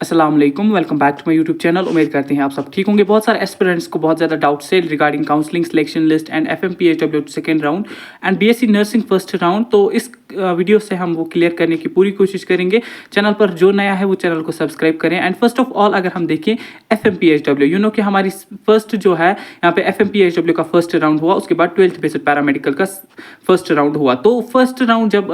अस्सलाम वालेकुम, welcome back to my YouTube channel. उम्मीद करते हैं आप सब ठीक होंगे। बहुत सारे एस्पिरेंट्स को बहुत ज़्यादा डाउट्स है regarding counselling selection list and FMPHW second round and BSc nursing first round. तो इस वीडियो से हम वो क्लियर करने की पूरी कोशिश करेंगे। चैनल पर जो नया है वो चैनल को सब्सक्राइब करें। एंड फर्स्ट ऑफ ऑल अगर हम देखें एफएमपीएचडब्ल्यू, यू नो कि हमारी फर्स्ट जो है यहाँ पे एफएमपीएचडब्ल्यू का फर्स्ट राउंड हुआ, उसके बाद 12th बेसिक पैरामेडिकल का फर्स्ट राउंड हुआ। तो फर्स्ट राउंड जब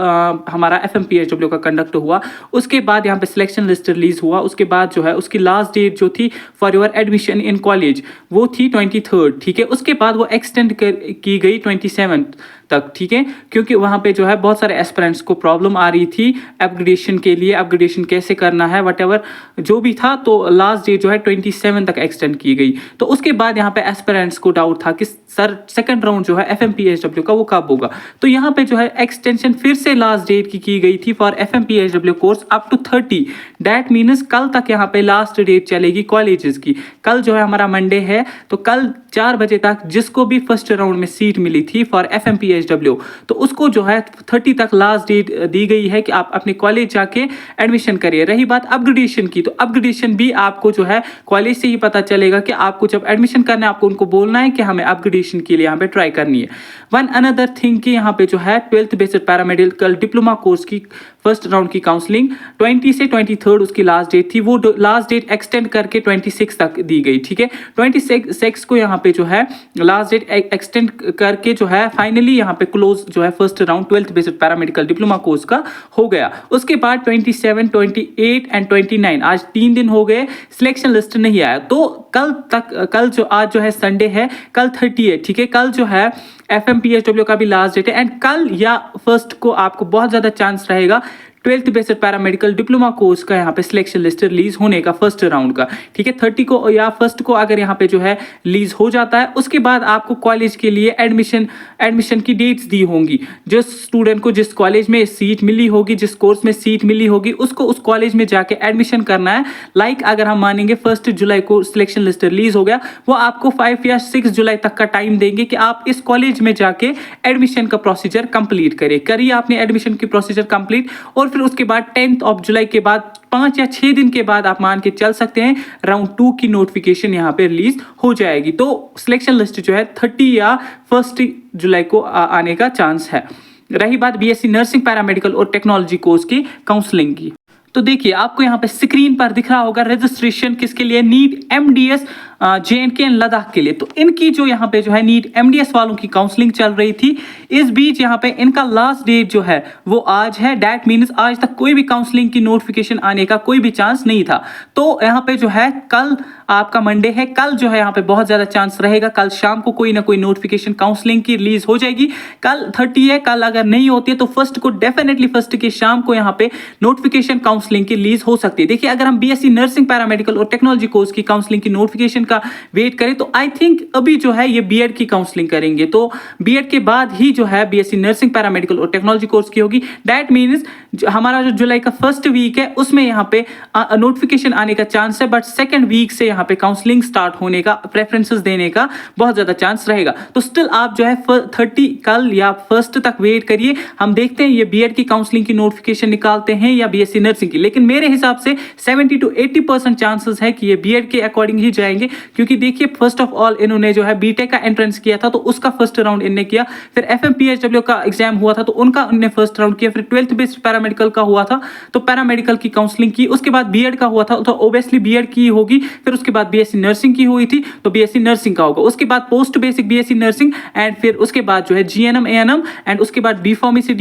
हमारा एफएमपीएचडब्ल्यू का कंडक्ट हुआ, उसके बाद यहाँ पे सिलेक्शन लिस्ट रिलीज हुआ। उसके बाद जो है उसकी लास्ट डेट जो थी for your admission in college वो थी 23rd, ठीक है। उसके बाद वो एक्सटेंड की गई 27 तक, ठीक है, क्योंकि वहाँ पे जो है बहुत सारे एस्पिरेंट्स को प्रॉब्लम आ रही थी अपग्रेडेशन के लिए, अपग्रेडेशन कैसे करना है वटेवर जो भी था। तो लास्ट डेट जो है 27 तक एक्सटेंड की गई। तो उसके बाद यहाँ पे एस्पिरेंट्स को डाउट था कि सर सेकंड राउंड जो है एफएमपीएचडब्ल्यू का वो कब होगा। तो यहाँ पे जो है एक्सटेंशन फिर से लास्ट डेट की गई थी for FMPHW course up to 30। That means कल तक यहाँ पे लास्ट डेट चलेगी कॉलेजेस की। कल जो है हमारा मंडे है, तो कल 4 बजे तक जिसको भी फर्स्ट राउंड में सीट मिली थी फॉर एफएमपीएचडब्ल्यू, तो उसको जो है 30 तक लास्ट डेट दी गई है कि आप अपने कॉलेज जाके एडमिशन करिए। रही बात अपग्रेडेशन की, तो अपग्रेडेशन भी आपको जो है कॉलेज से ही पता चलेगा कि आपको जब एडमिशन करना है आपको उनको बोलना है कि हमें अपग्रेडेशन के लिए यहाँ पे ट्राई करनी है। वन अनदर थिंग कि यहाँ पे जो है 12th basic paramedical diploma course की फर्स्ट राउंड की काउंसलिंग 20 से 23rd उसकी लास्ट डेट थी, वो लास्ट डेट एक्सटेंड करके 26 तक दी गई, ठीक है। 26 को यहाँ पे जो है लास्ट डेट एक्सटेंड करके जो है फाइनली यहाँ पे क्लोज जो है first round 12th basic paramedical diploma course का हो गया। उसके बाद 27, 28 एंड 29 आज 3 दिन हो गए, सिलेक्शन लिस्ट नहीं आया। तो कल जो आज जो है संडे है, कल 30 है, ठीक है। कल जो है एफएमपीएचडब्ल्यू का भी लास्ट डेट है एंड कल या फर्स्ट को आपको बहुत ज़्यादा चांस रहेगा 12th basic paramedical diploma course का यहाँ पे सिलेक्शन लिस्ट रिलीज होने का फर्स्ट राउंड का, ठीक है। 30 को या फर्स्ट को अगर यहाँ पे जो है रिलीज हो जाता है, उसके बाद आपको कॉलेज के लिए एडमिशन की डेट्स दी होंगी। जिस स्टूडेंट को जिस कॉलेज में सीट मिली होगी, जिस कोर्स में सीट मिली होगी, उसको उस कॉलेज में जाके एडमिशन करना है। लाइक अगर हम मानेंगे 1 जुलाई को सिलेक्शन लिस्ट रिलीज हो गया, वो आपको 5 या 6 जुलाई तक का टाइम देंगे कि आप इस कॉलेज में जाके एडमिशन का प्रोसीजर कंप्लीट करिए आपने एडमिशन की प्रोसीजर कंप्लीट। और फिर उसके बाद 10th ऑफ जुलाई के बाद 5 या 6 दिन के बाद आप मान के चल सकते हैं राउंड 2 की नोटिफिकेशन यहाँ पे रिलीज हो जाएगी। तो सिलेक्शन लिस्ट जो है 30 या 1 जुलाई को आने का चांस है। रही बात बीएससी नर्सिंग पैरामेडिकल और टेक्नोलॉजी कोर्स की काउंसलिंग की, तो देखिए आपको यहाँ पे स्क्रीन पर दिख रहा होगा रजिस्ट्रेशन किसके लिए, NEET MDS JNK and Ladakh के लिए। तो इनकी जो यहाँ पे जो है नीट एमडीएस वालों की काउंसलिंग चल रही थी। इस बीच यहाँ पे इनका लास्ट डेट जो है वो आज है। दैट मीन्स आज तक कोई भी काउंसलिंग की नोटिफिकेशन आने का कोई भी चांस नहीं था। तो यहाँ पे जो है कल आपका मंडे है, कल जो है यहाँ पे बहुत ज्यादा चांस रहेगा कल शाम को कोई ना कोई नोटिफिकेशन काउंसलिंग की रिलीज हो जाएगी। कल 30 है, कल अगर नहीं होती है तो फर्स्ट को डेफिनेटली फर्स्ट के शाम को यहाँ पे नोटिफिकेशन काउंसलिंग की रिलीज हो सकती है। देखिए अगर हम बीएससी नर्सिंग पैरामेडिकल और टेक्नोलॉजी कोर्स की काउंसलिंग की नोटिफिकेशन का वेट करें तो आई थिंक अभी जो है ये बीएड की काउंसलिंग करेंगे। तो बीएड के बाद ही जो है बीएससी नर्सिंग पैरामेडिकल और टेक्नोलॉजी कोर्स की होगी। दैट मीन्स हमारा जो जुलाई का फर्स्ट वीक है उसमें यहाँ पे नोटिफिकेशन आने का चांस है, बट सेकंड वीक से यहाँ पे काउंसलिंग स्टार्ट होने का, प्रेफरेंसेस देने का बहुत ज्यादा चांस रहेगा। तो स्टिल आप जो है 30 कल या 1 तक वेट करिए। हम देखते हैं ये बीएड की काउंसलिंग की नोटिफिकेशन निकालते हैं या बीएससी नर्सिंग की। लेकिन मेरे हिसाब से 70 to 80% चांसेस है कि ये बीएड के अकॉर्डिंग ही जाएंगे, क्योंकि देखिए फर्स्ट ऑफ ऑल इन्होंने जो है बीटेक का एंट्रेंस किया था तो उसका फर्स्ट राउंड इन्होंने किया, फिर एफएमपीएचडब्ल्यू का एग्जाम हुआ था तो उनका उन्होंने फर्स्ट राउंड किया, फिर 12th बेस्ड पैरामेडिकल का हुआ था तो पैरामेडिकल की काउंसलिंग की, उसके बाद बीएड का हुआ था तो ऑब्वियसली बीएड की होगी, फिर उसके बाद बीएससी नर्सिंग की हुई थी तो बीएससी नर्सिंग का होगा, उसके बाद post basic BSc nursing and फिर उसके बाद जो है जीएनएम एएनएम एंड उसके बाद बी फार्मेसी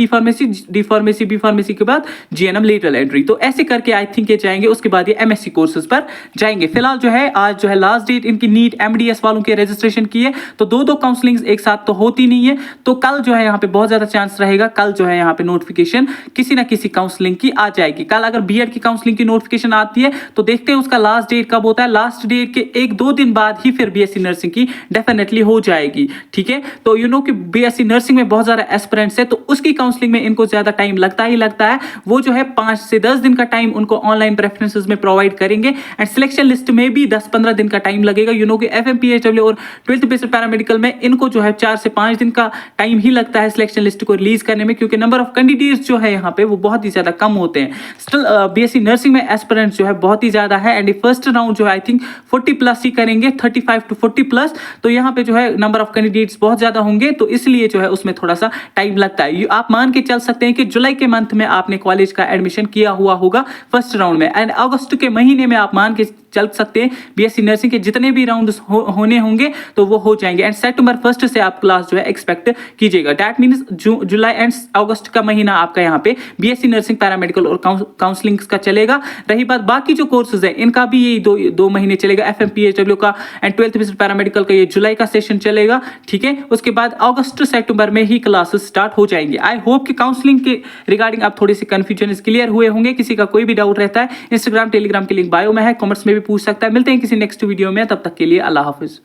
के बाद जीएनएम लेटरल एंट्री। तो ऐसे करके आई थिंक ये जाएंगे, उसके बाद ये एमएससी कोर्सेज पर जाएंगे। फिलहाल जो है आज जो है लास्ट डेट इनकी नीट एमडीएस वालों के रजिस्ट्रेशन की है, तो दो काउंसलिंग्स एक साथ तो होती नहीं है। तो कल जो है यहाँ पे बहुत ज्यादा चांस रहेगा, कल जो है यहाँ पे नोटिफिकेशन किसी ना किसी काउंसलिंग की आ जाएगी। कल अगर बीएड की काउंसलिंग की नोटिफिकेशन आती है तो देखते हैं उसका लास्ट डेट कब होता है। लास्ट डेट के 1-2 दिन बाद ही फिर बीएससी नर्सिंग की डेफिनेटली हो जाएगी, ठीक है। तो यू नो कि बीएससी नर्सिंग में बहुत ज्यादा एस्पिरेंट्स है तो उसकी काउंसलिंग में इनको ज्यादा टाइम लगता ही लगता है। वो जो है 5 से 10 दिन का टाइम उनको ऑनलाइन प्रेफरेंसेस में प्रोवाइड करेंगे एंड सिलेक्शन लिस्ट में भी 10-15 दिन का टाइम टाइम लगेगा। यू नो कि FMPHW और 12th बेस्ड पैरामेडिकल में इनको जो है 4 से 5 दिन का टाइम ही लगता है सिलेक्शन लिस्ट को रिलीज करने में, क्योंकि नंबर ऑफ कैंडिडेट्स जो है यहाँ पे वो बहुत ही ज्यादा कम होते हैं। स्टिल BSc नर्सिंग में एस्पिरेंट्स जो है बहुत ही ज्यादा है, एंड फर्स्ट राउंड जो है आई थिंक 40 प्लस ही करेंगे, 35 to 40 प्लस। तो यहाँ पे जो है नंबर ऑफ कैंडिडेट्स बहुत ज्यादा होंगे, तो इसलिए जो है उसमें थोड़ा सा टाइम लगता है। आप मान के चल सकते हैं कि जुलाई के मंथ में आपने कॉलेज का एडमिशन किया हुआ होगा फर्स्ट राउंड में, एंड अगस्त के महीने में आप मान के चल सकते हैं BSc नर्सिंग के जितने भी राउंड होने होंगे तो वो हो जाएंगे, एंड सितंबर 1 से आप क्लास जो है एक्सपेक्ट कीजिएगा। That means July and August का महीना आपका यहाँ पे BSc नर्सिंग पैरामेडिकल और काउंसलिंग का चलेगा। रही बात बाकी जो कोर्सेज है इनका भी यही दो महीने चलेगा, FMPHW का एंड 12th बेस्ड पैरामेडिकल का ये जुलाई का सेशन चलेगा, ठीक है। उसके बाद अगस्त सितंबर में ही क्लासेस स्टार्ट हो जाएंगे। आई होप कि काउंसलिंग के रिगार्डिंग आप थोड़ी सी कंफ्यूजन क्लियर हुए होंगे। किसी का कोई भी डाउट रहता है इंस्टाग्राम टेलीग्राम की लिंक बायो में है, कमेंट्स में भी पूछ सकता है। मिलते हैं किसी नेक्स्ट वीडियो में, तब तक के लिए अल्लाह हाफिज।